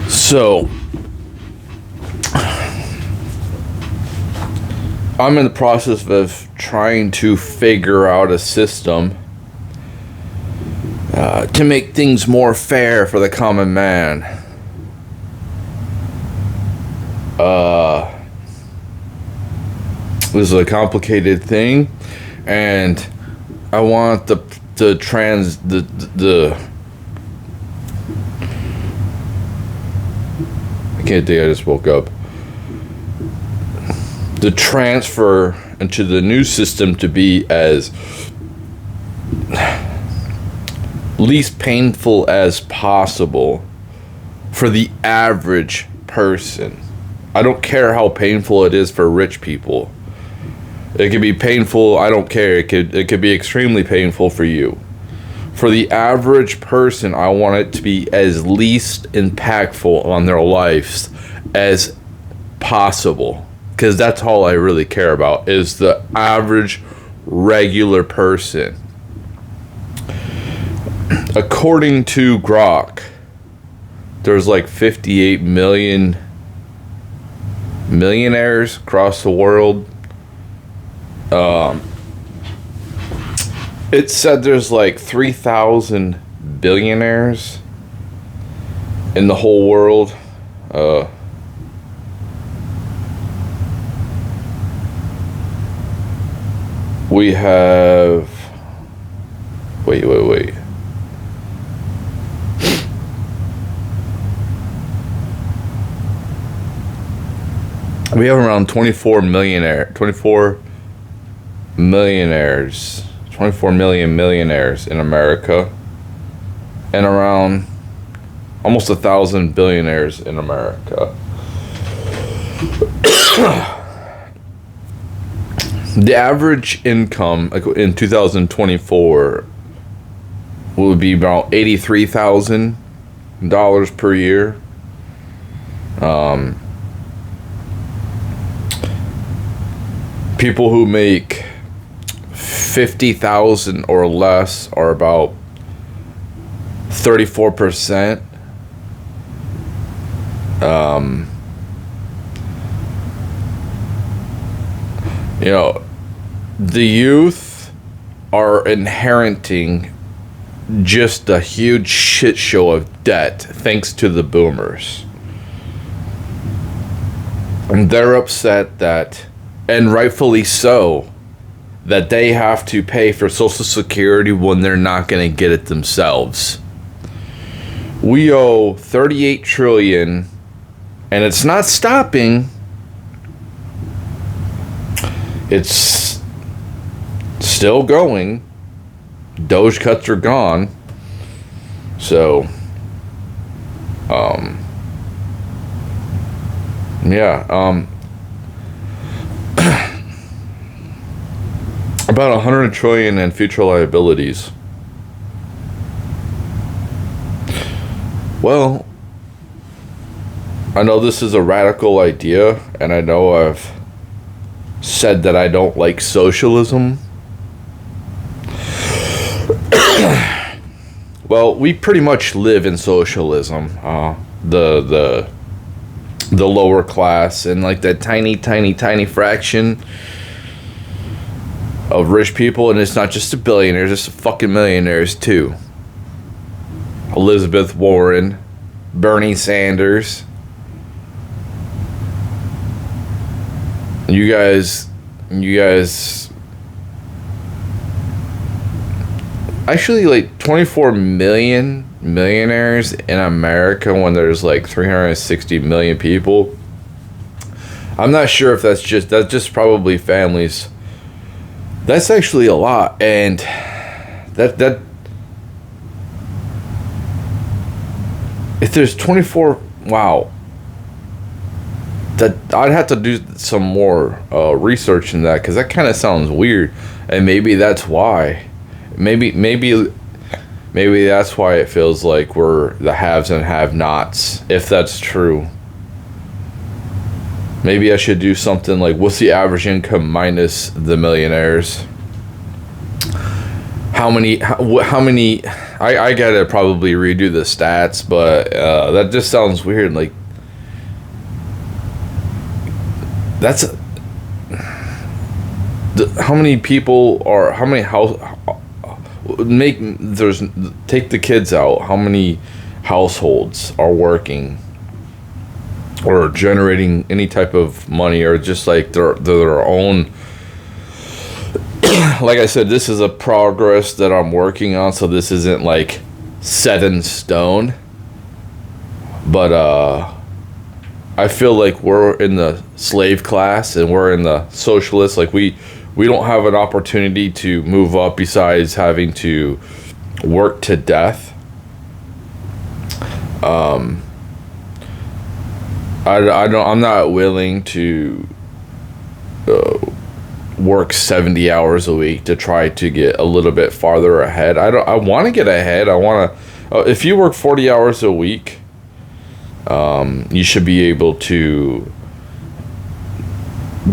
So, I'm in the process of trying to figure out a system to make things more fair for the common man. This is a complicated thing, and I want the I can't think, I just woke up. The transfer into the new system to be as least painful as possible for the average person. I don't care how painful it is for rich people. It could be painful, I don't care. It could be extremely painful for you. For the average person, I want it to be as least impactful on their lives as possible. Because that's all I really care about, is the average regular person. According to Grok, there's like 58 million millionaires across the world. It said there's like 3,000 billionaires in the whole world. We have... Wait. We have around 24 million millionaires in America, and around almost 1,000 billionaires in America. The average income in 2024 will be about $83,000 per year. People who make 50,000 or less are about 34%. The youth are inheriting just a huge shit show of debt thanks to the boomers. And they're upset that, and rightfully so, that they have to pay for Social Security when they're not going to get it themselves. We owe $38 trillion, and it's not stopping. It's still going. Doge cuts are gone. So, about 100 trillion in future liabilities. Well, I know this is a radical idea, and I know I've said that I don't like socialism. Well, we pretty much live in socialism. The lower class and like that tiny fraction of rich people, and it's not just the billionaires, it's the fucking millionaires too. Elizabeth Warren, Bernie Sanders. You guys actually, like 24 million millionaires in America when there's like 360 million people. I'm not sure if that's just probably families. That's actually a lot, and that if there's 24, wow. That I'd have to do some more research in that, because that kind of sounds weird, and maybe that's why. Maybe that's why it feels like we're the haves and have-nots, if that's true. Maybe I should do something like, what's the average income minus the millionaires? how many, I gotta probably redo the stats, but that just sounds weird. Like, that's how many people are, how many house make there's take the kids out, how many households are working or generating any type of money, or just like their own. Like I said, this is a progress that I'm working on, so this isn't like set in stone, but I feel like we're in the slave class and we're in the socialist. Like, we don't have an opportunity to move up besides having to work to death. I'm not willing to work 70 hours a week to try to get a little bit farther ahead. I want to get ahead. I want to, if you work 40 hours a week, you should be able to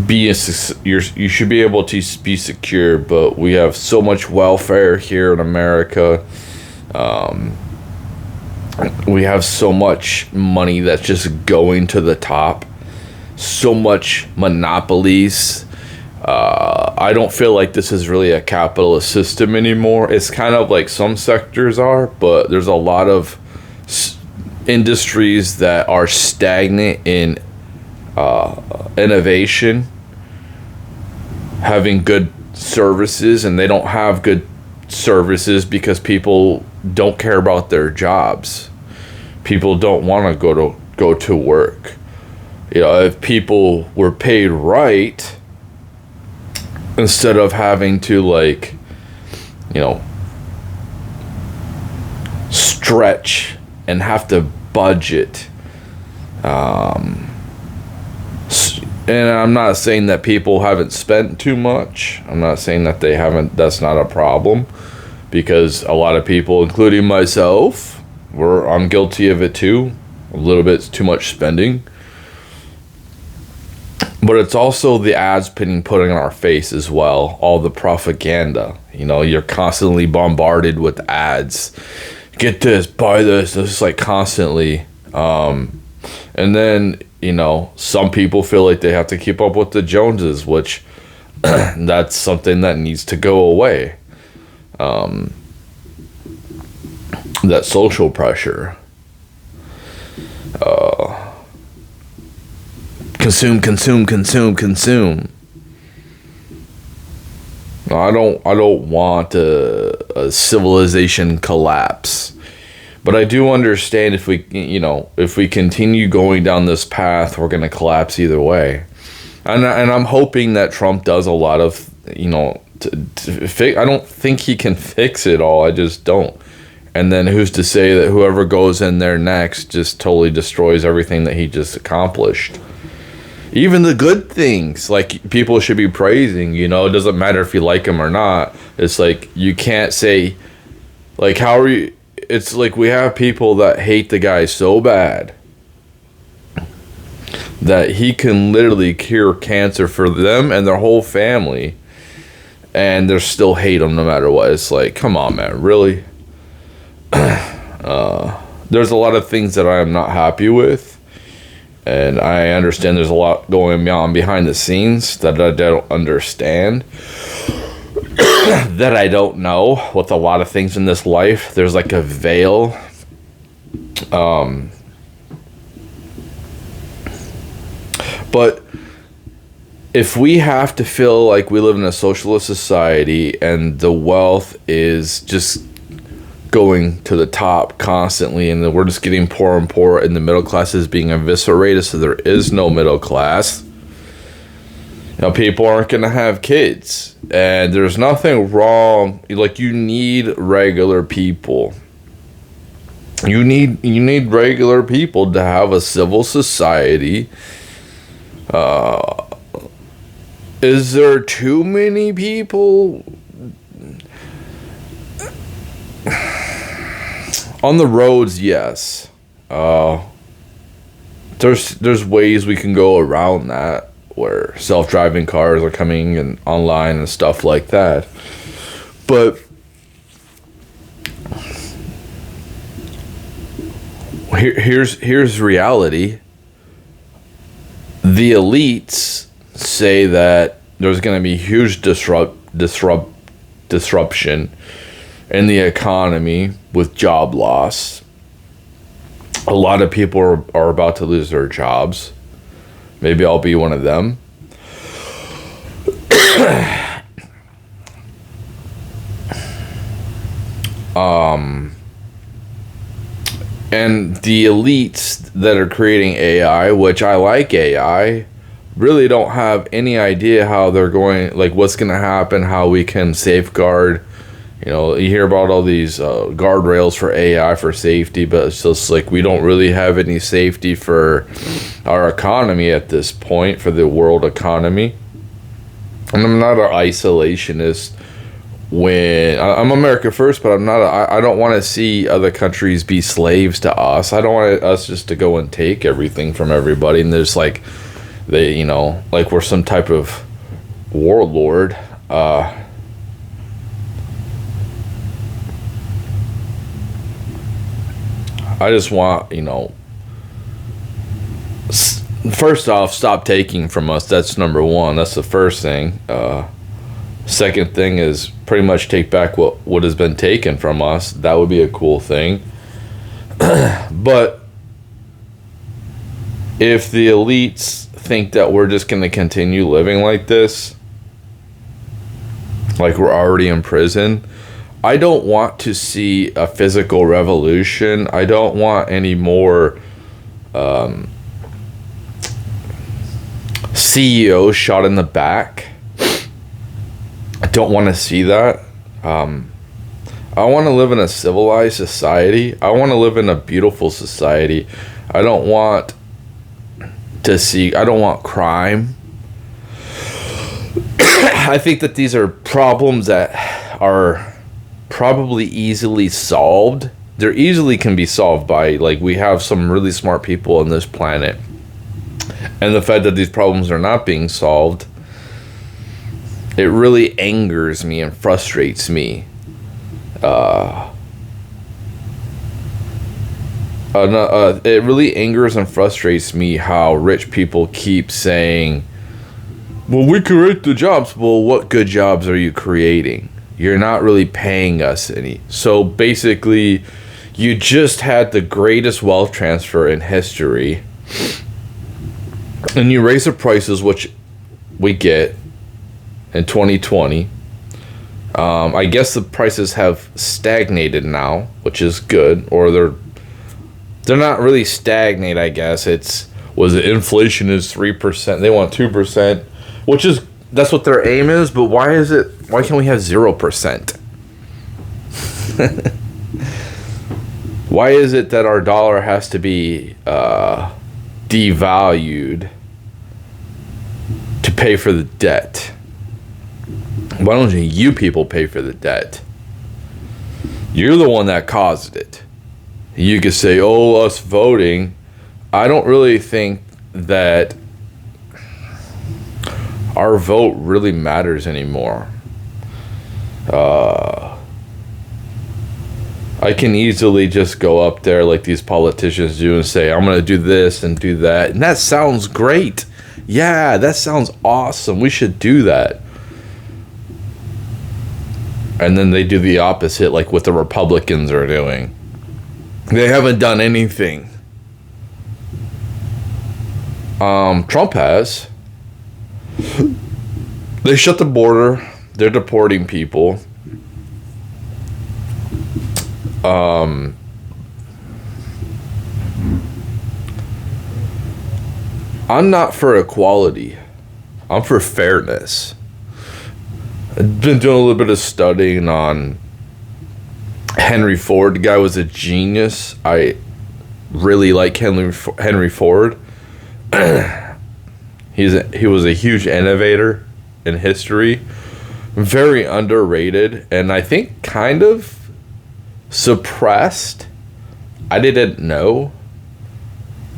you should be able to be secure, but we have so much welfare here in America. We have so much money that's just going to the top, so much monopolies. I don't feel like this is really a capitalist system anymore. It's kind of like some sectors are, but there's a lot of industries that are stagnant in innovation, having good services, and they don't have good services because people don't care about their jobs. People don't want to go to work. You know, if people were paid right, instead of having to, like, you know, stretch and have to budget. And I'm not saying that people haven't spent too much. I'm not saying that they haven't. That's not a problem, because a lot of people, including myself, I'm guilty of it too. A little bit too much spending. But it's also the ads being put in our face as well. All the propaganda. You know, you're constantly bombarded with ads. Get this, buy this. It's like constantly. And then, you know, some people feel like they have to keep up with the Joneses, which that's something that needs to go away. That social pressure. Consume. I don't want a civilization collapse. But I do understand if we continue going down this path, we're going to collapse either way. And I'm hoping that Trump does a lot of, you know, I don't think he can fix it all. I just don't. And then who's to say that whoever goes in there next just totally destroys everything that he just accomplished? Even the good things, like, people should be praising, you know, it doesn't matter if you like him or not. It's like, you can't say, like, how are you? It's like we have people that hate the guy so bad that he can literally cure cancer for them and their whole family, and they still hate him no matter what. It's like, come on, man, really? There's a lot of things that I am not happy with, and I understand there's a lot going on behind the scenes that I don't understand. That I don't know with a lot of things in this life. There's like a veil. But if we have to feel like we live in a socialist society and the wealth is just going to the top constantly, and then we're just getting poorer and poorer, and the middle class is being eviscerated, so there is no middle class. You know, people aren't going to have kids. And there's nothing wrong. Like, you need regular people. You need regular people to have a civil society. Is there too many people? On the roads, yes. There's ways we can go around that, where self-driving cars are coming and online and stuff like that. But Here's reality. The elites say that there's going to be huge disruption in the economy with job loss. A lot of people are about to lose their jobs. Maybe I'll be one of them. And the elites that are creating AI, which I like AI, really don't have any idea how they're going, like what's going to happen, how we can safeguard. You know, you hear about all these guardrails for AI for safety, but it's just like we don't really have any safety for our economy at this point, for the world economy. And I'm not an isolationist. When I'm America first, but I don't want to see other countries be slaves to us. I don't want us just to go and take everything from everybody. And there's like, they, you know, like we're some type of warlord. I just want, you know, first off, stop taking from us. That's number one. That's the first thing. Second thing is pretty much take back what has been taken from us. That would be a cool thing. But if the elites think that we're just going to continue living like this, like we're already in prison, I don't want to see a physical revolution. I don't want any more CEOs shot in the back. I don't want to see that. I want to live in a civilized society. I want to live in a beautiful society. I don't want crime. I think that these are problems that are probably easily solved. They're easily can be solved by, like, we have some really smart people on this planet. And the fact that these problems are not being solved, it really angers me and frustrates me. It really angers and frustrates me how rich people keep saying, well, we create the jobs. Well, what good jobs are you creating? You're not really paying us any. So basically, you just had the greatest wealth transfer in history. And you raise the prices, which we get in 2020. I guess the prices have stagnated now, which is good, or they're not really stagnate. I guess inflation is 3%. They want 2%, which is that's what their aim is. But why can't we have 0%? Why is it that our dollar has to be devalued to pay for the debt? Why don't you people pay for the debt? You're the one that caused it. You could say, oh, us voting. I don't really think that our vote really matters anymore. I can easily just go up there like these politicians do and say, I'm going to do this and do that. And that sounds great. Yeah, that sounds awesome. We should do that. And then they do the opposite, like what the Republicans are doing. They haven't done anything. Trump has. They shut the border. They're deporting people. I'm not for equality. I'm for fairness. I've been doing a little bit of studying on Henry Ford. The guy was a genius. I really like Henry Ford. He was a huge innovator in history. Very underrated, and I think kind of suppressed. I didn't know,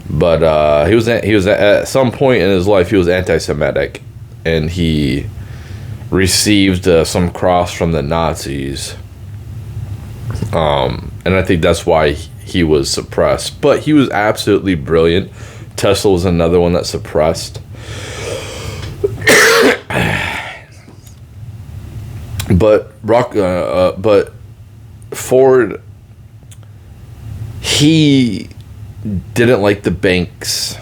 but he was at some point in his life he was anti-Semitic, and he received some cross from the Nazis, and I think that's why he was suppressed. But he was absolutely brilliant. Tesla was another one that suppressed. But Ford, he didn't like the banks.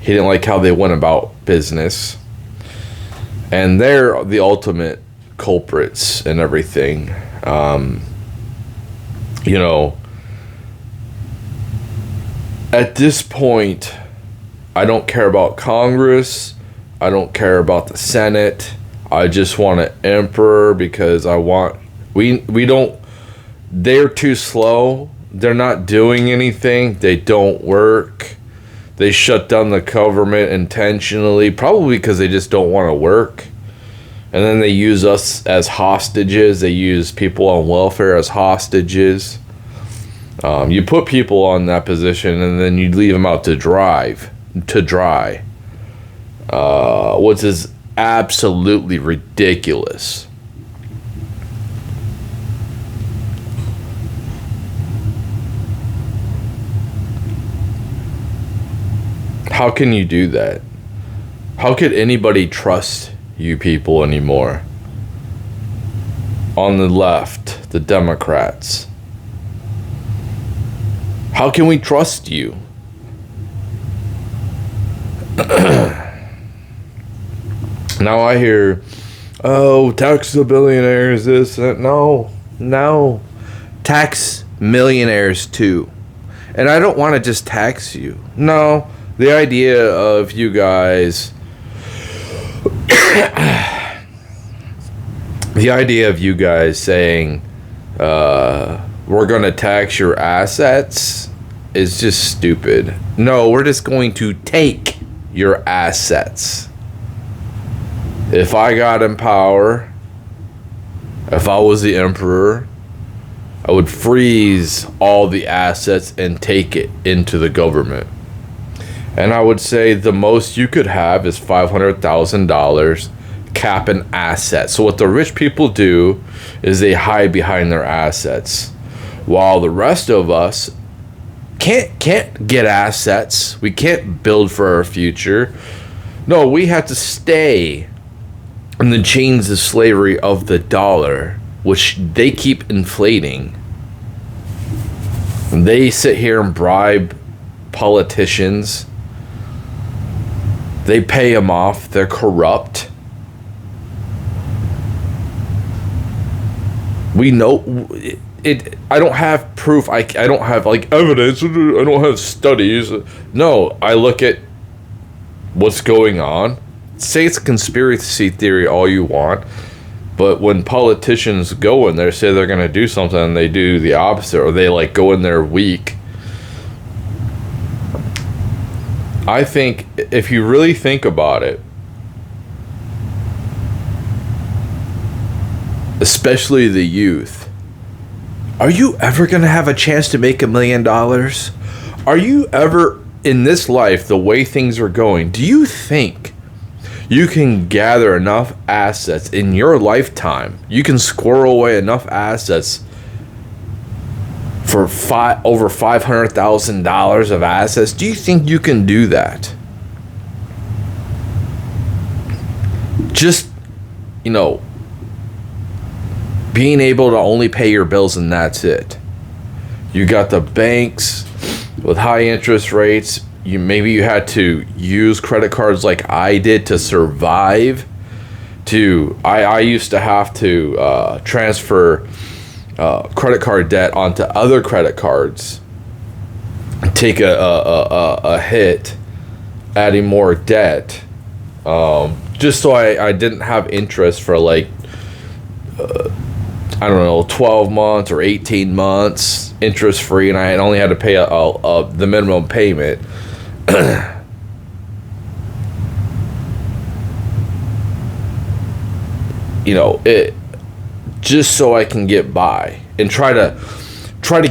He didn't like how they went about business. And they're the ultimate culprits and everything. You know, at this point, I don't care about Congress. I don't care about the Senate. I just want an emperor because we don't, they're too slow. They're not doing anything. They don't work. They shut down the government intentionally, probably because they just don't want to work. And then they use us as hostages. They use people on welfare as hostages. You put people on that position and then you leave them out to dry. Which is absolutely ridiculous. How can you do that? How could anybody trust you people anymore? On the left, the Democrats. How can we trust you? Now I hear, oh, tax the billionaires, this, that. No. Tax millionaires too. And I don't want to just tax you. No. The idea of you guys saying we're going to tax your assets is just stupid. No, we're just going to take your assets. If I got in power, if I was the emperor, I would freeze all the assets and take it into the government. And I would say the most you could have is $500,000 cap an asset. So what the rich people do is they hide behind their assets, while the rest of us can't get assets. We can't build for our future. No, we have to stay in the chains of slavery of the dollar, which they keep inflating. And they sit here and bribe politicians. They pay them off. They're corrupt. We know it. I don't have proof. I don't have like evidence. I don't have studies. No, I look at what's going on. Say it's a conspiracy theory all you want, but when politicians go in there, say they're going to do something and they do the opposite, or they like go in there weak. I think if you really think about it, especially the youth, are you ever going to have a chance to make $1 million? Are you ever in this life, the way things are going, do you think you can gather enough assets in your lifetime? You can squirrel away enough assets for over $500,000 of assets? Do you think you can do that? Just, being able to only pay your bills and that's it. You got the banks with high interest rates. Maybe you had to use credit cards like I did to survive. I used to have to transfer credit card debt onto other credit cards, take a hit, adding more debt, just so I didn't have interest for 12 months or 18 months interest free, and I only had to pay the minimum payment. It just so I can get by and try to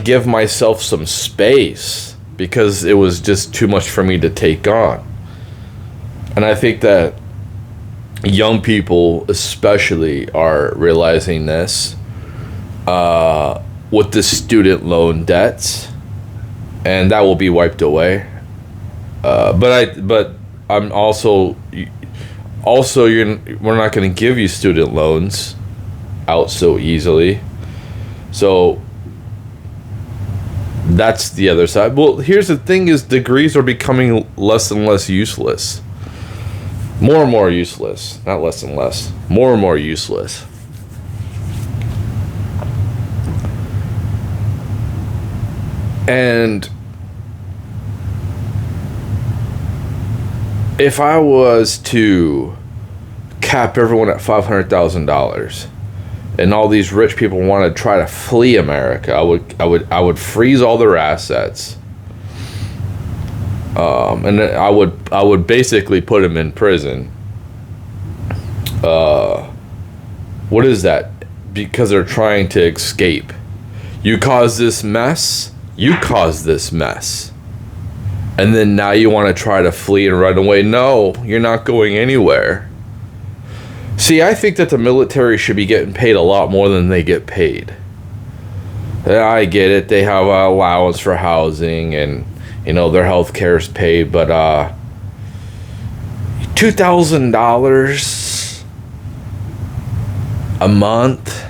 give myself some space, because it was just too much for me to take on. And I think that young people especially are realizing this with the student loan debts. and that will be wiped away. But I'm also we're not going to give you student loans out so easily. So that's the other side. Well, here's the thing: is degrees are becoming less and less useless. More and more useless, not less and less. More and more useless. And if I was to cap everyone at $500,000, and all these rich people want to try to flee America, I would freeze all their assets, and I would basically put them in prison. What is that? Because they're trying to escape. You caused this mess. You caused this mess. And then now you want to try to flee and run away. No, you're not going anywhere. See, I think that the military should be getting paid a lot more than they get paid. I get it. They have an allowance for housing and, their health care is paid. But $2,000 a month,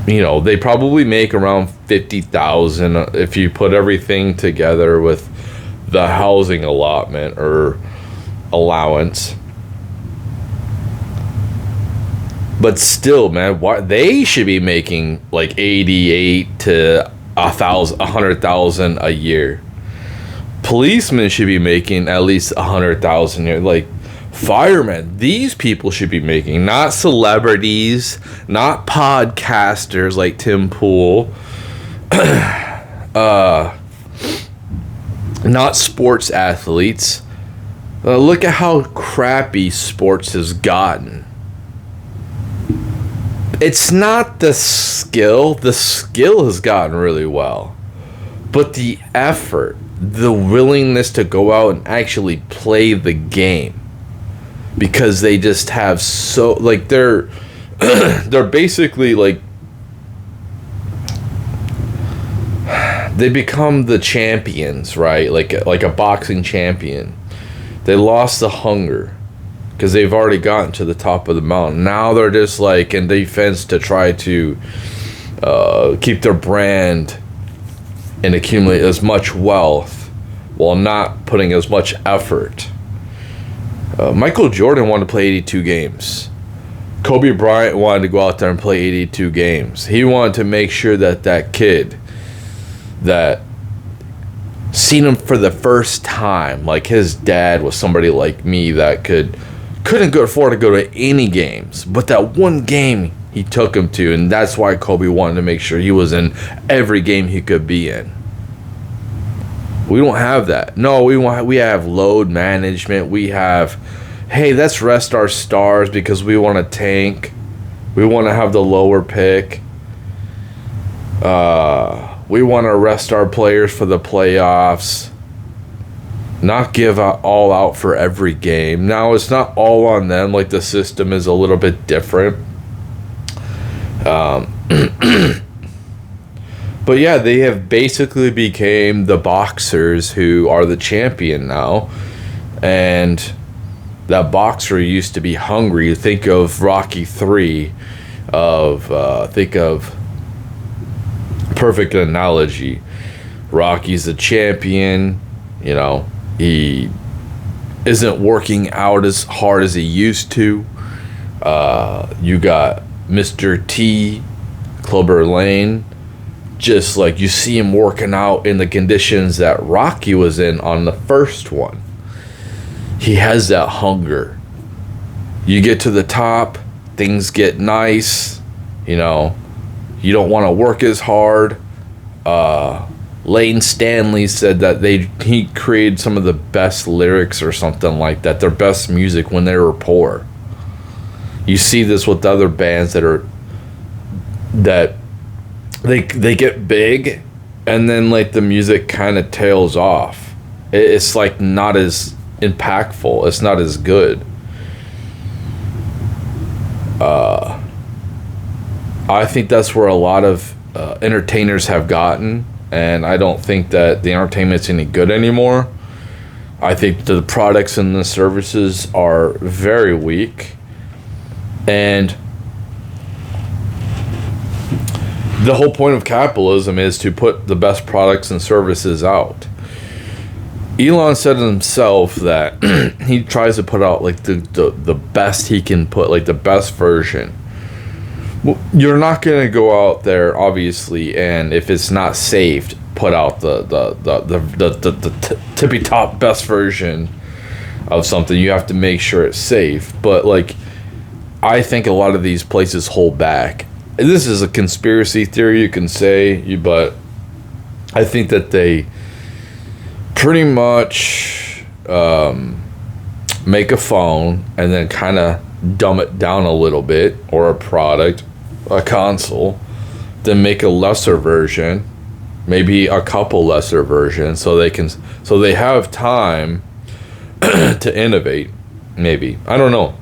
they probably make around $50,000 if you put everything together with the housing allotment or allowance. But still, man, they should be making like 88 to 100,000 a year. Policemen should be making at least 100,000 a year. Like firemen, these people should be making, not celebrities, not podcasters like Tim Pool, not sports athletes. Look at how crappy sports has gotten. It's not the skill. The skill has gotten really well. But the effort, the willingness to go out and actually play the game. Because they just have so, like, they're basically like, they become the champions, right? Like a boxing champion. They lost the hunger because they've already gotten to the top of the mountain. Now they're just like in defense to try to keep their brand and accumulate as much wealth while not putting as much effort. Michael Jordan wanted to play 82 games. Kobe Bryant wanted to go out there and play 82 games. He wanted to make sure that kid that seen him for the first time, like his dad was somebody like me that couldn't afford to go to any games, but that one game he took him to, and that's why Kobe wanted to make sure he was in every game he could be in. We don't have that. No, we have load management. We have, hey, let's rest our stars because we want to tank. We want to have the lower pick. We want to rest our players for the playoffs. Not give all out for every game. Now, it's not all on them. Like, the system is a little bit different. But yeah, they have basically became the boxers who are the champion now. And that boxer used to be hungry. Think of Rocky 3. Think of perfect analogy. Rocky's the champion. He isn't working out as hard as he used to. You got Mr. T, Clubber Lane. Just like you see him working out in the conditions that Rocky was in on the first one. He has that hunger. You get to the top, things get nice. You don't want to work as hard. Lane Stanley said that he created some of the best lyrics or something like that. Their best music when they were poor. You see this with other bands that they get big, and then like the music kind of tails off. It's like not as impactful. It's not as good. I think that's where a lot of entertainers have gotten, and I don't think that the entertainment's any good anymore. I think the products and the services are very weak, and the whole point of capitalism is to put the best products and services out. Elon said himself that he tries to put out like the best he can put, like the best version. Well, you're not gonna go out there, obviously, and if it's not saved, put out the tippy top best version of something. You have to make sure it's safe. But like, I think a lot of these places hold back. This is a conspiracy theory, you can say, but I think that they pretty much make a phone and then kind of dumb it down a little bit, or a product, a console, then make a lesser version, maybe a couple lesser versions, so they have time to innovate. Maybe, I don't know.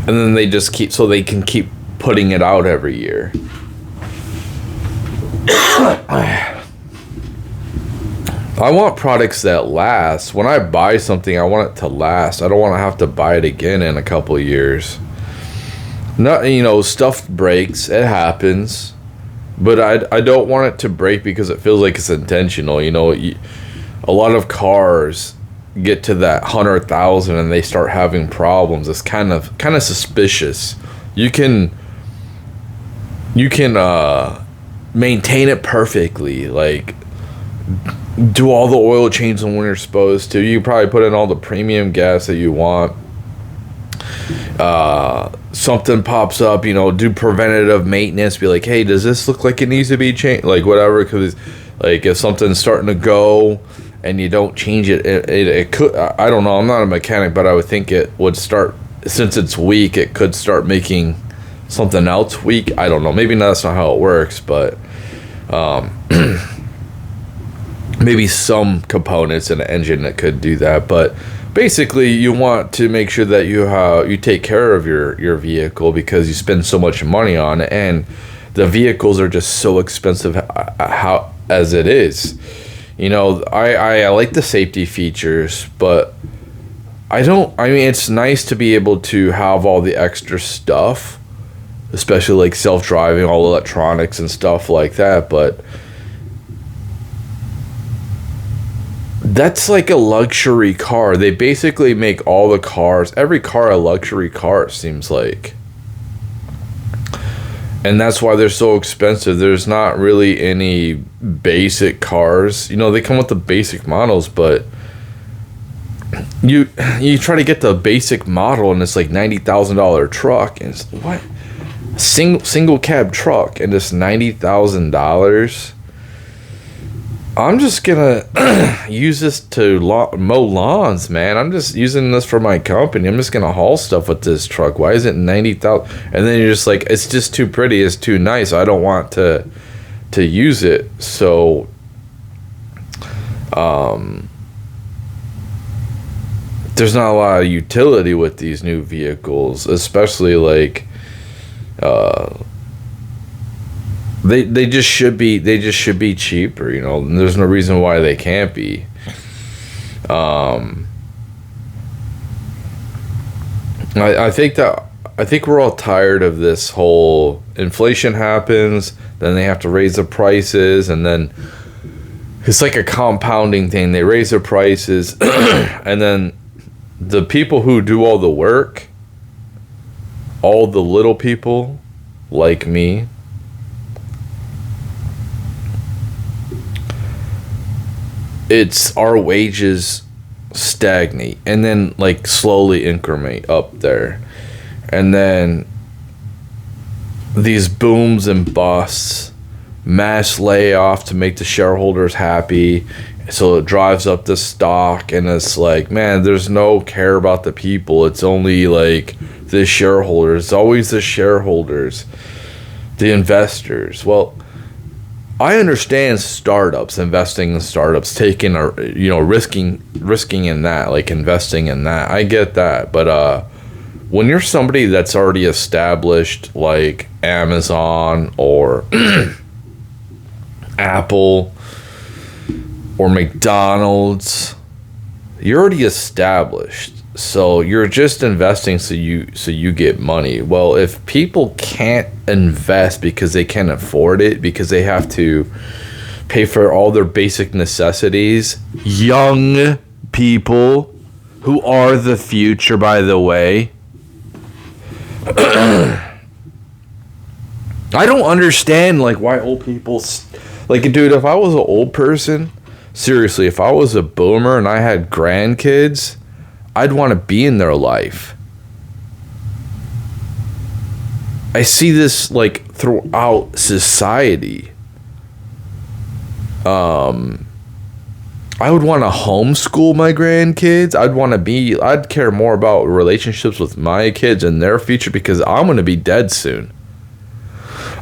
And then they just they can keep putting it out every year. I want products that last. When I buy something, I want it to last. I don't want to have to buy it again in a couple of years. Not, stuff breaks. It happens. But I don't want it to break because it feels like it's intentional. A lot of cars get to that 100,000 and they start having problems. It's kind of suspicious. You can maintain it perfectly, like do all the oil changes when you're supposed to. You probably put in all the premium gas that you want. Something pops up, do preventative maintenance. Be like, hey, does this look like it needs to be changed? Like whatever, because like if something's starting to go and you don't change it, it could. I don't know. I'm not a mechanic, but I would think it would start, since it's weak, it could start making something else weak. I don't know. Maybe that's not how it works, but maybe some components in an engine that could do that. But basically, you want to make sure that you take care of your vehicle, because you spend so much money on it, and the vehicles are just so expensive as it is. I like the safety features, but it's nice to be able to have all the extra stuff, especially like self-driving, all electronics and stuff like that, but that's like a luxury car. They basically make all the cars, every car, a luxury car, it seems like. And that's why they're so expensive. There's not really any basic cars. They come with the basic models, but you try to get the basic model and it's like $90,000 truck, and it's what? Single cab truck, and it's $90,000. I'm just gonna use this to mow lawns, man. I'm just using this for my company. I'm just gonna haul stuff with this truck. Why is it 90,000? And then you're just like, it's just too pretty. It's too nice. I don't want to use it. So, there's not a lot of utility with these new vehicles, especially like, They just should be cheaper, and there's no reason why they can't be. I think we're all tired of this whole inflation happens, then they have to raise the prices, and then it's like a compounding thing. They raise their prices and then the people who do all the work, all the little people like me, it's our wages stagnate and then like slowly increment up there, and then these booms and busts, mass layoff to make the shareholders happy, so it drives up the stock, and it's like, man, there's no care about the people. It's only like the shareholders. It's always the shareholders, the investors. Well, I understand startups, investing in startups, taking risking in that, like investing in that. I get that, but when you're somebody that's already established, like Amazon or Apple or McDonald's, you're already established. So you're just investing so you get money. Well, if people can't invest because they can't afford it, because they have to pay for all their basic necessities, young people who are the future, by the way, I don't understand like why old people like, dude, if I was an old person, seriously, if I was a boomer and I had grandkids, I'd want to be in their life. I see this like throughout society. I would want to homeschool my grandkids. I'd care more about relationships with my kids and their future, because I'm going to be dead soon.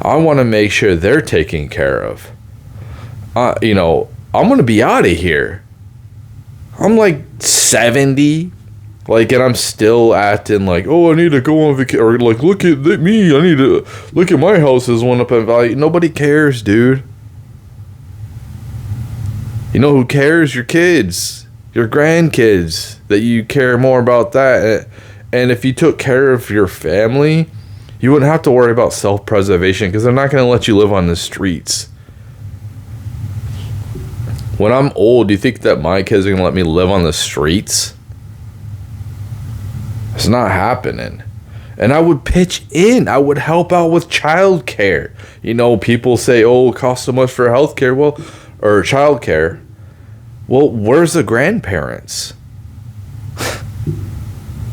I want to make sure they're taken care of. I'm going to be out of here. I'm like 70, like, and I'm still acting like, oh, I need to go on vacation, or like, look at me, I need to look at my house has went up in value. Nobody cares, dude. You know who cares? Your kids, your grandkids, that you care more about that. And if you took care of your family, you wouldn't have to worry about self-preservation, because they're not going to let you live on the streets. When I'm old, do you think that my kids are going to let me live on the streets? It's not happening. And I would pitch in. I would help out with childcare. People say, oh, it costs so much for healthcare. Well, or childcare. Well, where's the grandparents?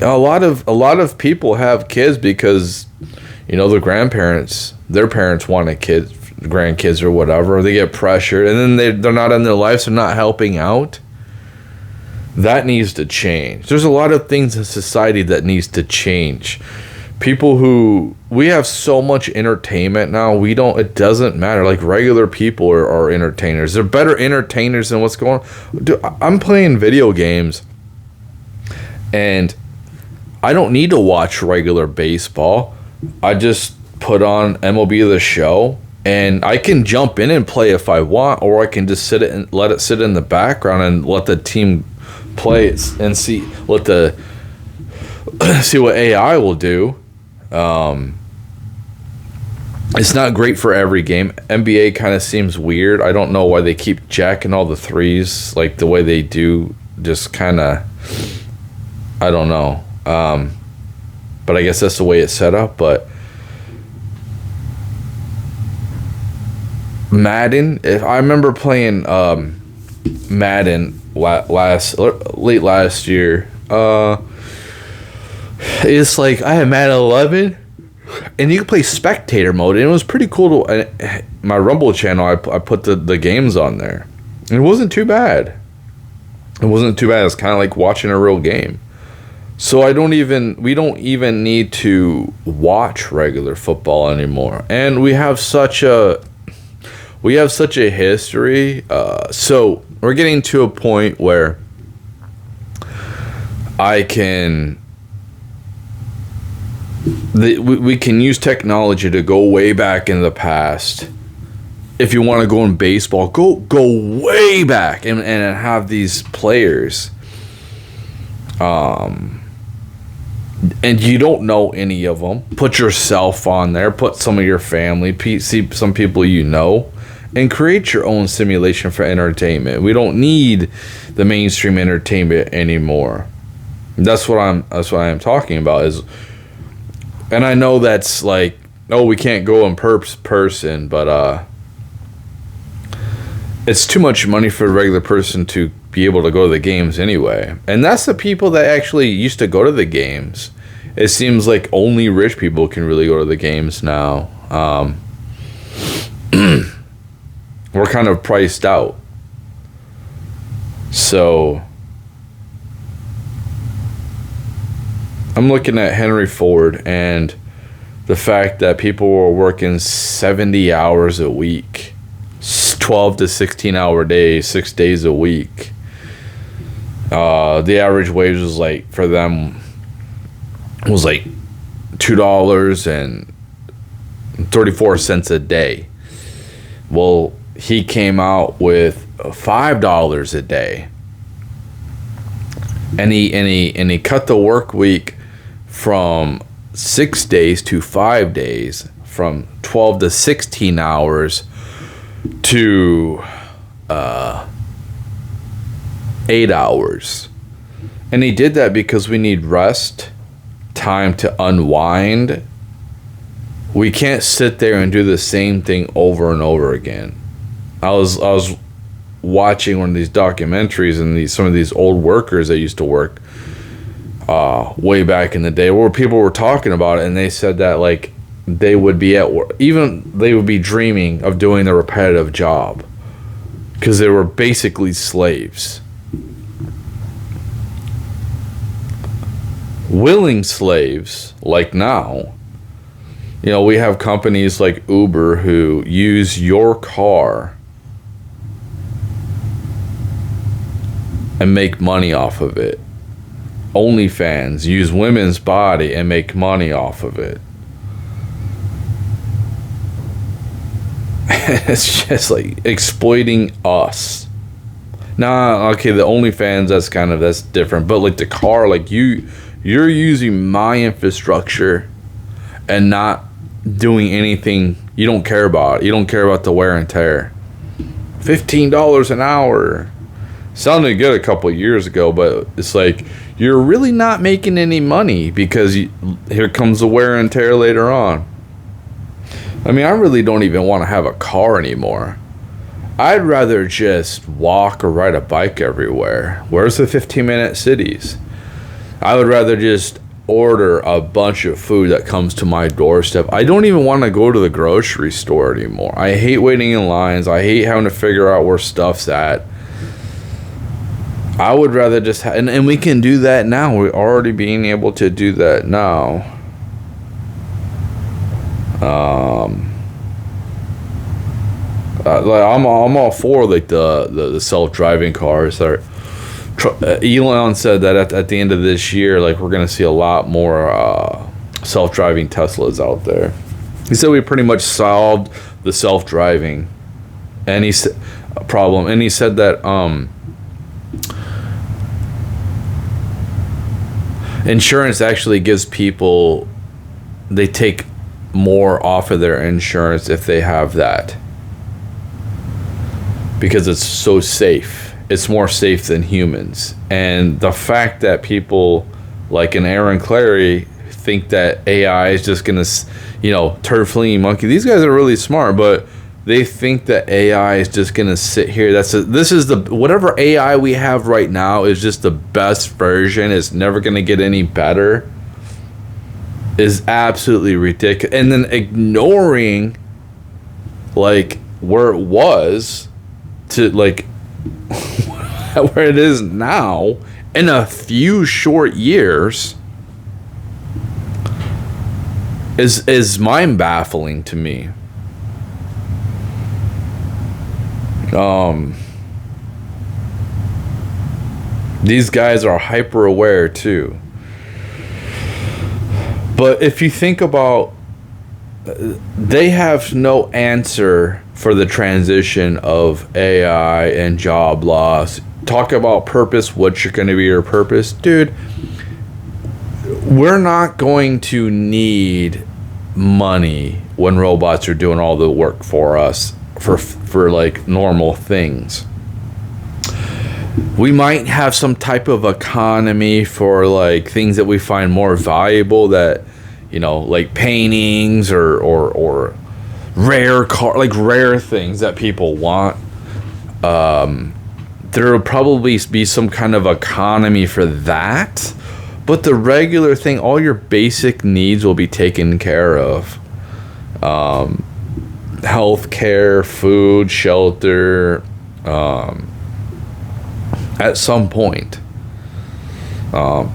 A lot of people have kids because, the grandparents, their parents want grandkids or whatever. They get pressured, and then they're not in their lives. They're not helping out. That needs to change. There's a lot of things in society that needs to change. We have so much entertainment now, it doesn't matter. Like, regular people are entertainers. They're better entertainers than what's going on. Dude, I'm playing video games, and I don't need to watch regular baseball. I just put on MLB The Show, and I can jump in and play if I want, or I can just let it sit in the background and let the team play it and see what AI will do. It's not great for every game. NBA kind of seems weird. I don't know why they keep jacking all the threes like the way they do. Just kind of, I don't know. But I guess that's the way it's set up. But Madden, if I remember playing Madden late last year, it's like I had Madden 11, and you could play spectator mode, and it was pretty cool. My Rumble channel, I put the games on there, and it wasn't too bad. It's kind of like watching a real game. So we don't even need to watch regular football anymore, and we have such a history. So we're getting to a point where we can use technology to go way back in the past. If you want to go in baseball, go way back and have these players. And you don't know any of them. Put yourself on there. Put some of your family. See some people you know. And create your own simulation for entertainment. We don't need the mainstream entertainment anymore. That's what I'm talking about. And I know that's like, oh, we can't go in person, but it's too much money for a regular person to be able to go to the games anyway. And that's the people that actually used to go to the games. It seems like only rich people can really go to the games now. We're kind of priced out. So I'm looking at Henry Ford and the fact that people were working 70 hours a week, 12 to 16 hour days, 6 days a week. The average wage was like, for them, was like $2.34 a day. Well, he came out with $5 a day, and he cut the work week from 6 days to 5 days, from 12 to 16 hours to 8 hours. And he did that because we need rest, time to unwind. We can't sit there and do the same thing over and over again. I was watching one of these documentaries, and some of these old workers that used to work way back in the day, where people were talking about it, and they said that like they would be at work, even they would be dreaming of doing the repetitive job because they were basically slaves. Willing slaves, like now, you know, we have companies like Uber who use your car and make money off of it. OnlyFans use women's body and make money off of it. It's just like exploiting us. Nah, okay, the OnlyFans, that's different. But like the car, like you're using my infrastructure and not doing anything. You don't care about it. You don't care about the wear and tear. $15 an hour. Sounded good a couple of years ago, but it's like you're really not making any money because here comes the wear and tear later on. I mean, I really don't even want to have a car anymore. I'd rather just walk or ride a bike everywhere. Where's the 15-minute cities? I would rather just order a bunch of food that comes to my doorstep. I don't even want to go to the grocery store anymore. I hate waiting in lines. I hate having to figure out where stuff's at. I would rather just and we can do that now. We're already being able to do that now. Like I'm all for like the self-driving cars. Elon said that at the end of this year, like we're gonna see a lot more self-driving Teslas out there. He said we pretty much solved the self-driving problem, and he said that insurance actually gives people, they take more off of their insurance if they have that, because it's so safe. It's more safe than humans. And the fact that people like an Aaron Clarey think that AI is just gonna, turd fleeing monkey. These guys are really smart, but they think that AI is just gonna sit here. Whatever AI we have right now is just the best version. It's never gonna get any better. Is absolutely ridiculous. And then ignoring like where it was to like where it is now in a few short years is mind baffling to me. These guys are hyper aware too. But if you think about, they have no answer for the transition of AI and job loss. Talk about purpose. What's going to be your purpose? Dude, we're not going to need money when robots are doing all the work for us for like normal things. We might have some type of economy for like things that we find more valuable, that like paintings or rare rare things that people want. There will probably be some kind of economy for that, but the regular thing, all your basic needs will be taken care of. Health care, food, shelter, at some point.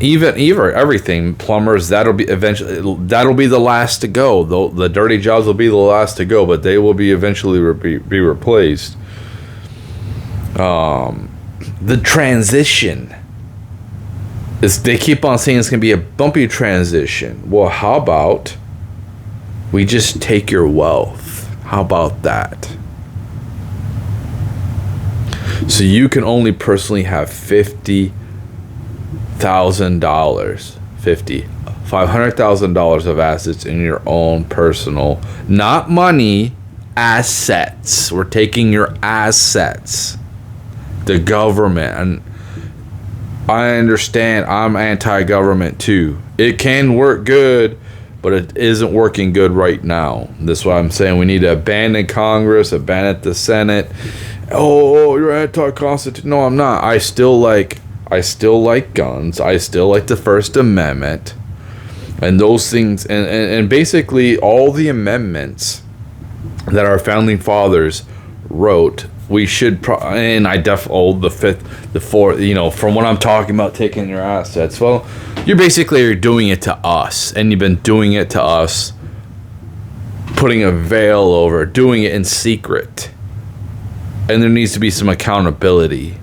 Even everything, plumbers, that'll be the last to go. Though the dirty jobs will be the last to go, but they will be eventually be replaced. The transition they keep on saying it's going to be a bumpy transition. Well, how about we just take your wealth? How about that? So you can only personally have $50,000, $500,000 of assets in your own personal, not money, assets. We're taking your assets. The government, and I understand I'm anti-government too. It can work good, but it isn't working good right now. That's why I'm saying we need to abandon Congress, abandon the Senate. Oh, you're anti-constitution. No, I'm not. I still like guns. I still like the First Amendment and those things, and basically all the amendments that our founding fathers wrote. We should, the fifth, the fourth, from what I'm talking about, taking your assets. Well, you're doing it to us, and you've been doing it to us, putting a veil over, doing it in secret. And there needs to be some accountability.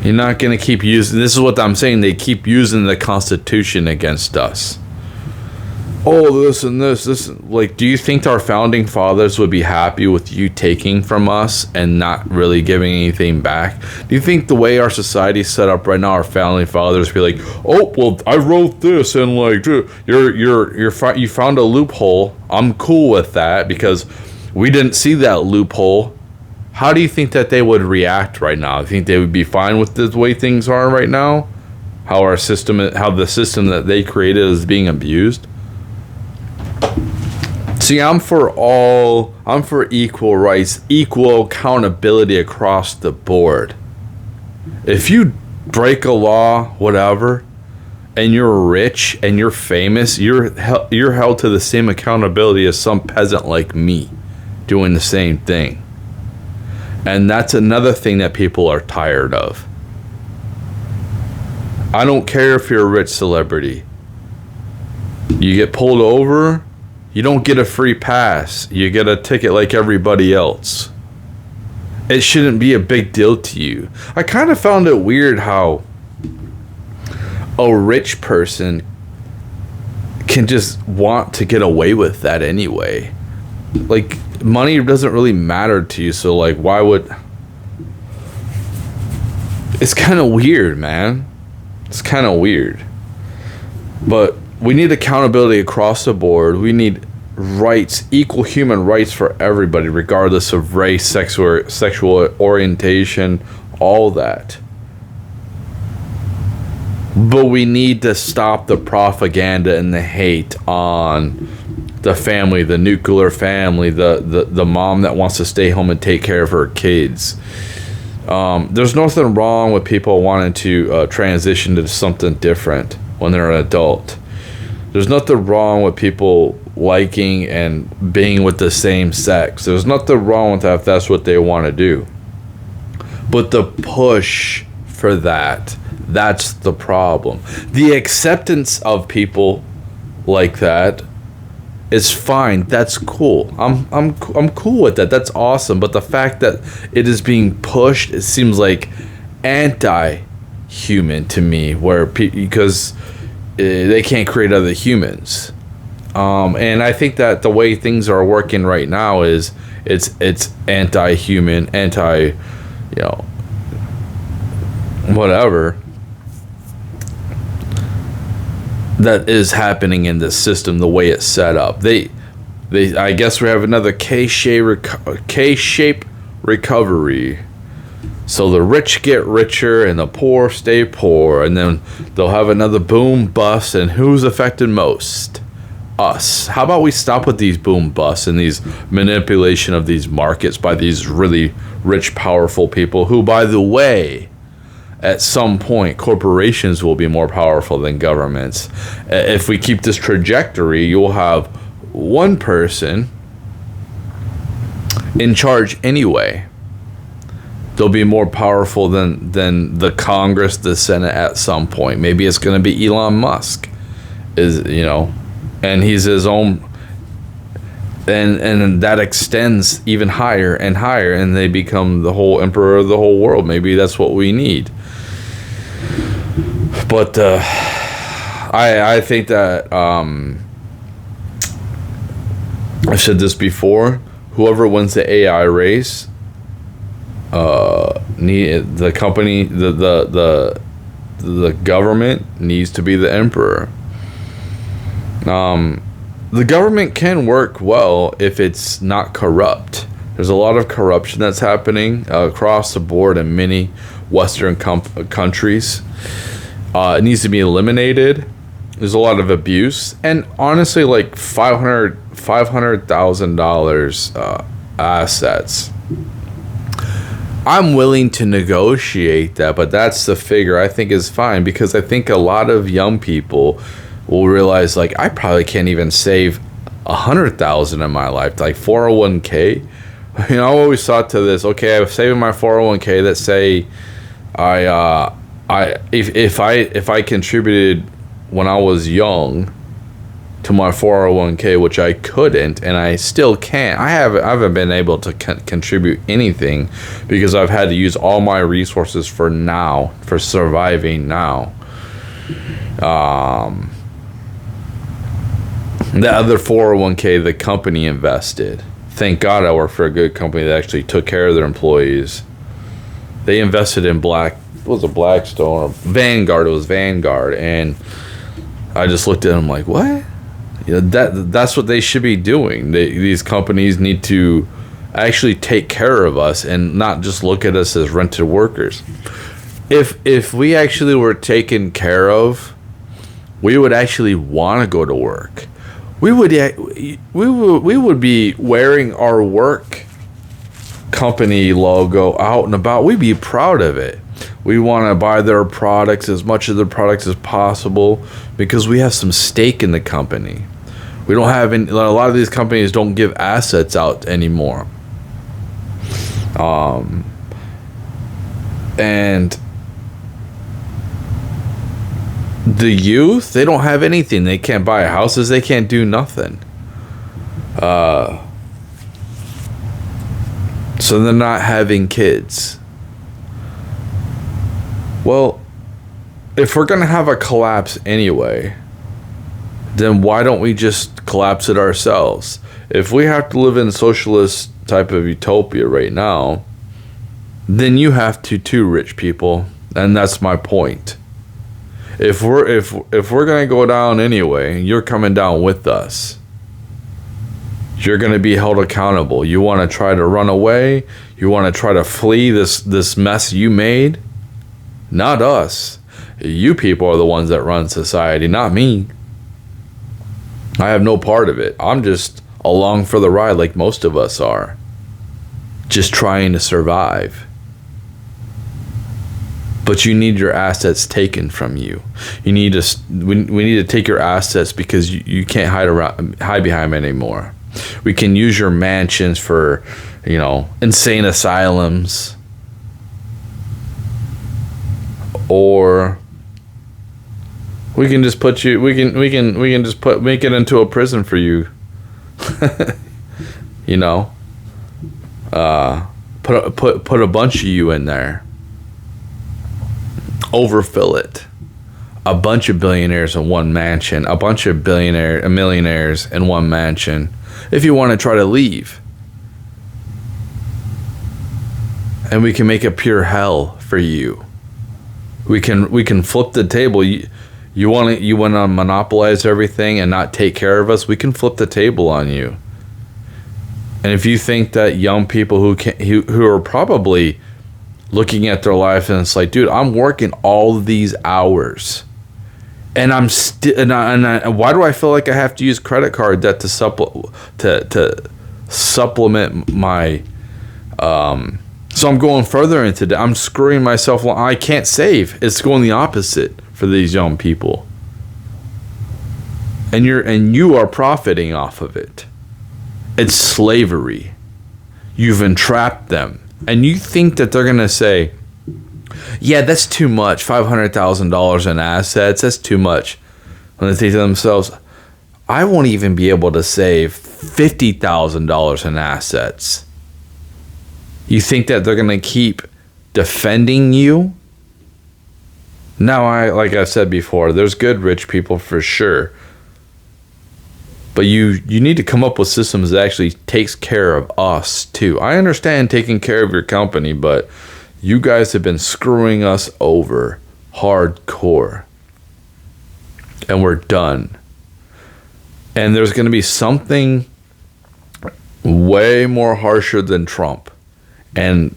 You're not going to keep using, this is what I'm saying, they keep using the Constitution against us. Oh, this and this, like, do you think our founding fathers would be happy with you taking from us and not really giving anything back? Do you think the way our society's set up right now, our founding fathers be like, oh, well, I wrote this and like, you found a loophole. I'm cool with that because we didn't see that loophole. How do you think that they would react right now? I think they would be fine with the way things are right now? How the system that they created is being abused? See, I'm for equal rights, equal accountability across the board. If you break a law, whatever, and you're rich and you're famous, you're held to the same accountability as some peasant like me doing the same thing. And that's another thing that people are tired of. I don't care if you're a rich celebrity. You get pulled over, you don't get a free pass. You get a ticket like everybody else. It shouldn't be a big deal to you. I kind of found it weird how a rich person can just want to get away with that anyway. Like, money doesn't really matter to you, so like, why would... It's kind of weird, man. It's kind of weird. But we need accountability across the board. We need rights, equal human rights for everybody, regardless of race, sexual orientation, all that. But we need to stop the propaganda and the hate on the family, the nuclear family, the mom that wants to stay home and take care of her kids. There's nothing wrong with people wanting to transition to something different when they're an adult. There's nothing wrong with people liking and being with the same sex. There's nothing wrong with that if that's what they want to do. But the push for that's the problem. The acceptance of people like that is fine. That's cool. I'm cool with that. That's awesome. But the fact that it is being pushed, it seems like anti-human to me, because they can't create other humans. And I think that the way things are working right now is it's anti-human, whatever that is happening in this system, the way it's set up. I guess we have another K-shaped recovery. So the rich get richer and the poor stay poor, and then they'll have another boom bust, and who's affected most? Us. How about we stop with these boom busts and these manipulation of these markets by these really rich, powerful people who, by the way, at some point, corporations will be more powerful than governments. If we keep this trajectory, you'll have one person in charge anyway. They'll be more powerful than the Congress, the Senate at some point. Maybe it's going to be Elon Musk, and he's his own, and that extends even higher and higher, and they become the whole emperor of the whole world. Maybe that's what we need. But I think that I've said this before. Whoever wins the AI race, the company, the government needs to be the emperor. The government can work well if it's not corrupt. There's a lot of corruption that's happening across the board in many Western countries. It needs to be eliminated. There's a lot of abuse, and honestly, like $500,000 assets. I'm willing to negotiate that, but that's the figure I think is fine, because I think a lot of young people will realize, like, I probably can't even save 100,000 in my life, like 401k. You know, I always thought to this. Okay, I'm saving my 401k. Let's say if I contributed when I was young to my 401k, which I couldn't, and I still can't. I haven't been able to contribute anything because I've had to use all my resources for surviving now. The other 401k the company invested. Thank God I work for a good company that actually took care of their employees. They invested in Blackstone or Vanguard. It was Vanguard, and I just looked at them like, what? You know, that's what they should be doing. These companies need to actually take care of us and not just look at us as rented workers. If we actually were taken care of, we would actually want to go to work. We would be wearing our work company logo out and about. We'd be proud of it. We want to buy their products, as much of their products as possible, because we have some stake in the company. We don't have any, a lot of these companies don't give assets out anymore. And the youth, they don't have anything. They can't buy houses. They can't do nothing. So they're not having kids. Well, if we're going to have a collapse anyway, then why don't we just collapse it ourselves? If we have to live in socialist type of utopia right now, then you have to too, rich people. And that's my point. If we're going to go down anyway, you're coming down with us. You're going to be held accountable. You want to try to run away? You want to try to flee this mess you made? Not us. You people are the ones that run society, not me. I have no part of it. I'm just along for the ride like most of us are. Just trying to survive. But you need your assets taken from you. We need to take your assets because you can't hide behind them anymore. We can use your mansions for, insane asylums. Or we can just make it into a prison for you. Put a bunch of you in there. Overfill it. A bunch of billionaires in one mansion. A bunch of millionaires in one mansion. If you want to try to leave. And we can make a pure hell for you. We can flip the table. You want to monopolize everything and not take care of us? We can flip the table on you. And if you think that young people who are probably looking at their life and it's like, dude, I'm working all these hours, and I'm still and why do I feel like I have to use credit card debt to supplement my so I'm going further into debt. I'm screwing myself. I can't save. It's going the opposite for these young people. And you are profiting off of it. It's slavery. You've entrapped them. And you think that they're going to say, yeah, that's too much. $500,000 in assets, that's too much. When they think to themselves, I won't even be able to save $50,000 in assets. You think that they're going to keep defending you? Now, like I said before, there's good rich people for sure. But you need to come up with systems that actually takes care of us too. I understand taking care of your company, but you guys have been screwing us over hardcore. And we're done. And there's going to be something way more harsher than Trump. And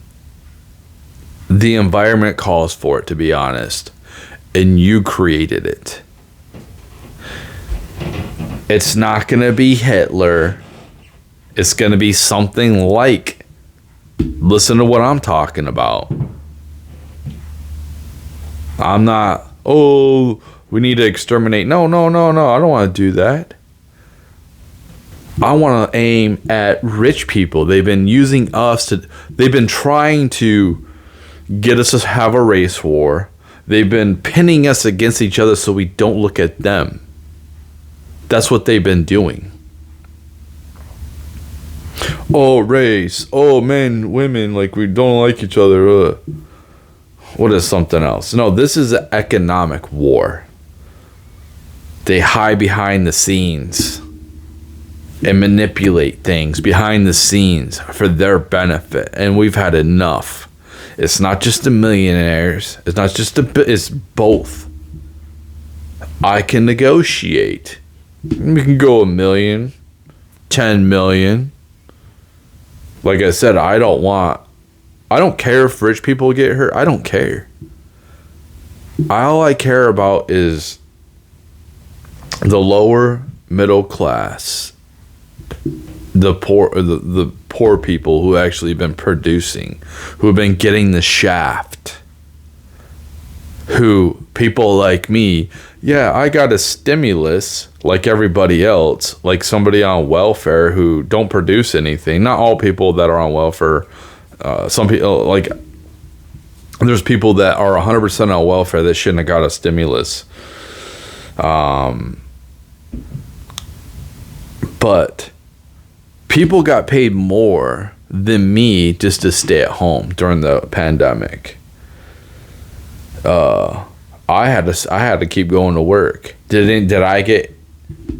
the environment calls for it, to be honest. And you created it. It's not going to be Hitler. It's going to be something like, listen to what I'm talking about. I'm not, oh, we need to exterminate. No. I don't want to do that. I want to aim at rich people. They've been using us they've been trying to get us to have a race war. They've been pinning us against each other so we don't look at them. That's what they've been doing. Oh, race. Oh, men, women, like we don't like each other. What is something else? No, this is an economic war. They hide behind the scenes and manipulate things behind the scenes for their benefit. And we've had enough. It's not just the millionaires. It's not just it's both. I can negotiate. We can go 1 million, 10 million. Like I said, I don't care if rich people get hurt. I don't care. All I care about is the lower middle class, the poor people who actually been producing, who have been getting the shaft, who people like me, yeah, I got a stimulus like everybody else, like somebody on welfare who don't produce anything. Not all people that are on welfare. Some people, like, there's people that are 100% on welfare that shouldn't have got a stimulus. But people got paid more than me just to stay at home during the pandemic. I had to keep going to work. Did I get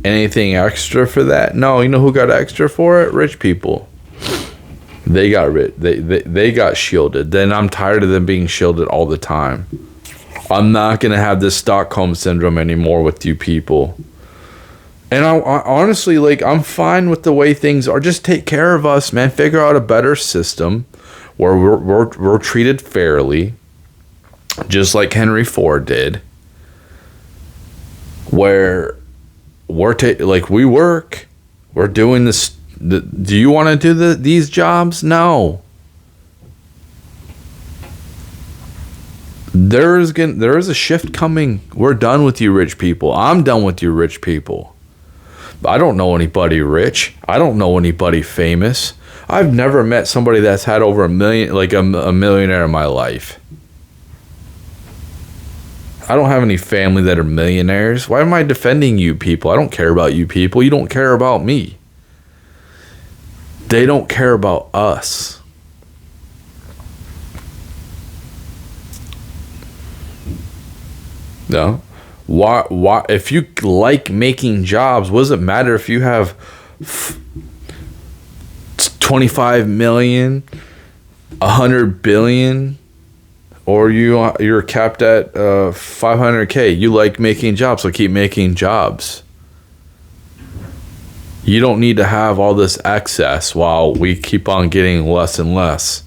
anything extra for that? No. You know who got extra for it? Rich people. They got rich. They got shielded. Then I'm tired of them being shielded all the time. I'm not gonna have this Stockholm syndrome anymore with you people. And I honestly, like, I'm fine with the way things are. Just take care of us, man. Figure out a better system where we're treated fairly, just like Henry Ford did. Where we work, we're doing this. Do you want to do these jobs? No. There is a shift coming. We're done with you rich people. I'm done with you rich people. I don't know anybody rich. I don't know anybody famous. I've never met somebody that's had over $1 million, like a millionaire in my life. I don't have any family that are millionaires. Why am I defending you people? I don't care about you people. You don't care about me. They don't care about us. No. Why? If you like making jobs, what does it matter if you have 25 million, 100 billion, or you're capped at 500K? You like making jobs, so keep making jobs. You don't need to have all this excess while we keep on getting less and less.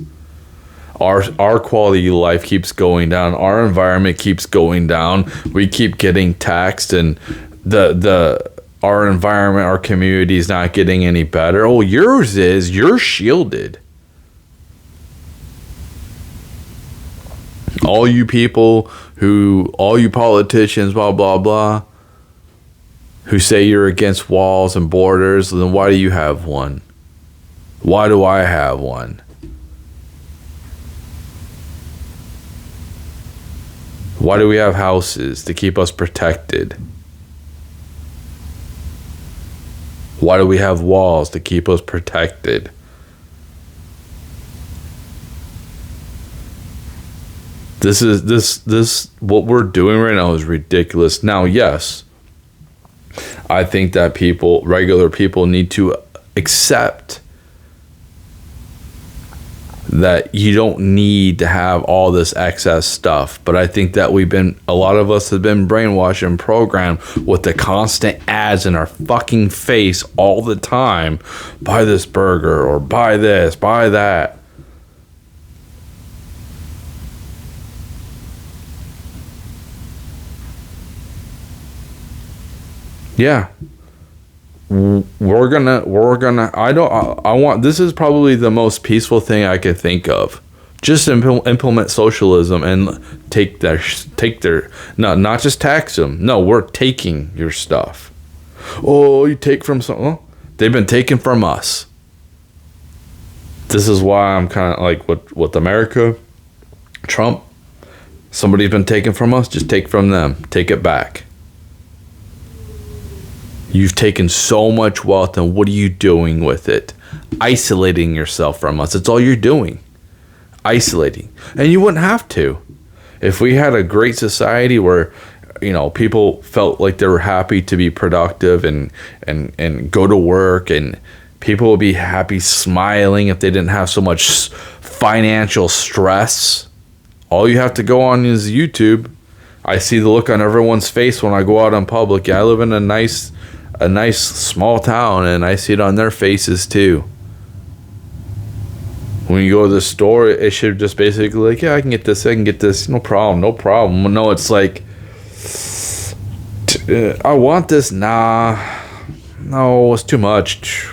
Our quality of life keeps going down. Our environment keeps going down. We keep getting taxed, and our environment, our community is not getting any better. Oh, yours is. You're shielded. All you politicians, blah, blah, blah, who say you're against walls and borders, then why do you have one? Why do I have one? Why do we have houses? To keep us protected. Why do we have walls? To keep us protected. This what we're doing right now is ridiculous. Now, yes, I think that regular people need to accept that you don't need to have all this excess stuff. But I think that a lot of us have been brainwashed and programmed with the constant ads in our fucking face all the time. Buy this burger, or buy this, buy that. Yeah. This is probably the most peaceful thing I could think of. Just implement socialism and take their, not just tax them. No, we're taking your stuff. Oh, you take from some, well, they've been taken from us. This is why I'm kind of like with America, Trump, somebody's been taken from us, just take from them. Take it back. You've taken so much wealth, and what are you doing with it? Isolating yourself from us. That's all you're doing. Isolating. And you wouldn't have to. If we had a great society where, people felt like they were happy to be productive and go to work, and people would be happy smiling if they didn't have so much financial stress. All you have to go on is YouTube. I see the look on everyone's face when I go out in public. Yeah, I live in a nice small town, and I see it on their faces too. When you go to the store, it should just basically like, yeah, I can get this, no problem. No, it's like, I want this, nah, no, it's too much.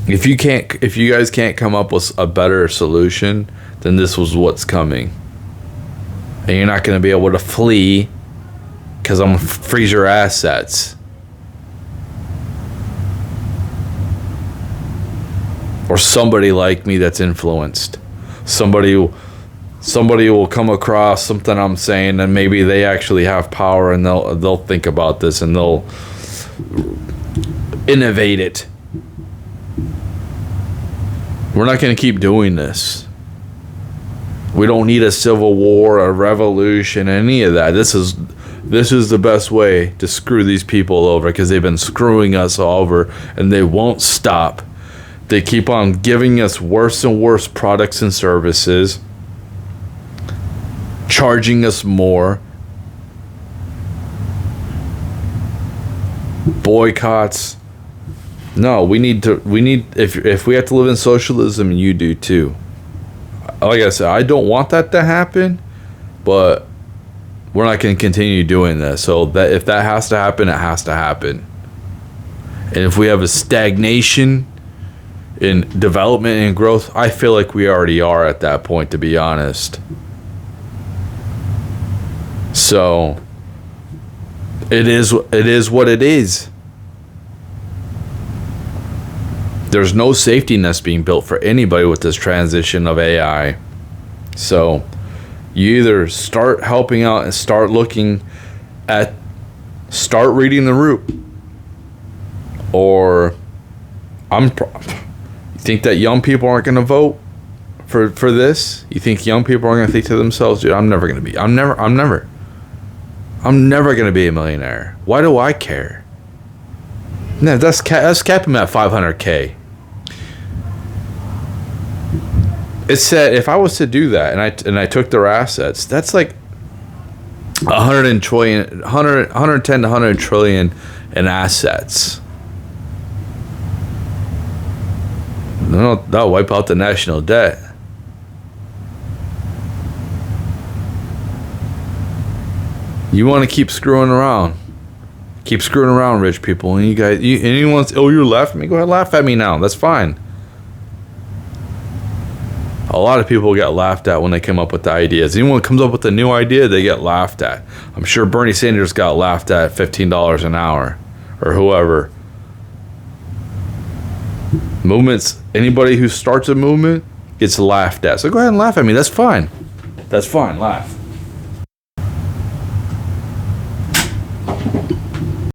If you guys can't come up with a better solution, then this was what's coming. And you're not going to be able to flee because I'm going to freeze your assets. Or somebody like me that's influenced. Somebody will come across something I'm saying, and maybe they actually have power, and they'll think about this, and they'll innovate it. We're not going to keep doing this. We don't need a civil war, a revolution, any of that. This is the best way to screw these people over, because they've been screwing us over, and they won't stop. They keep on giving us worse and worse products and services, charging us more, boycotts. No, if we have to live in socialism, you do too. Like I said, I don't want that to happen, but we're not going to continue doing this. So that if that has to happen, it has to happen. And if we have a stagnation in development and growth, I feel like we already are at that point, to be honest. So it is what it is. There's no safety nest being built for anybody with this transition of AI. So you either start helping out and start reading the root, or you think that young people aren't going to vote for this? You think young people are going to think to themselves, dude, I'm never going to be a millionaire. Why do I care? No, let's cap him at 500K. It said if I was to do that and I took their assets, that's like 110 to 100 trillion in assets. That'll wipe out the national debt. You want to keep screwing around. Keep screwing around, rich people. And anyone's, you're laughing at me? Go ahead, laugh at me now. That's fine. A lot of people get laughed at when they come up with the ideas. Anyone comes up with a new idea, they get laughed at. I'm sure Bernie Sanders got laughed at $15 an hour, or whoever. Movements, anybody who starts a movement gets laughed at. So go ahead and laugh at me. That's fine. That's fine. Laugh.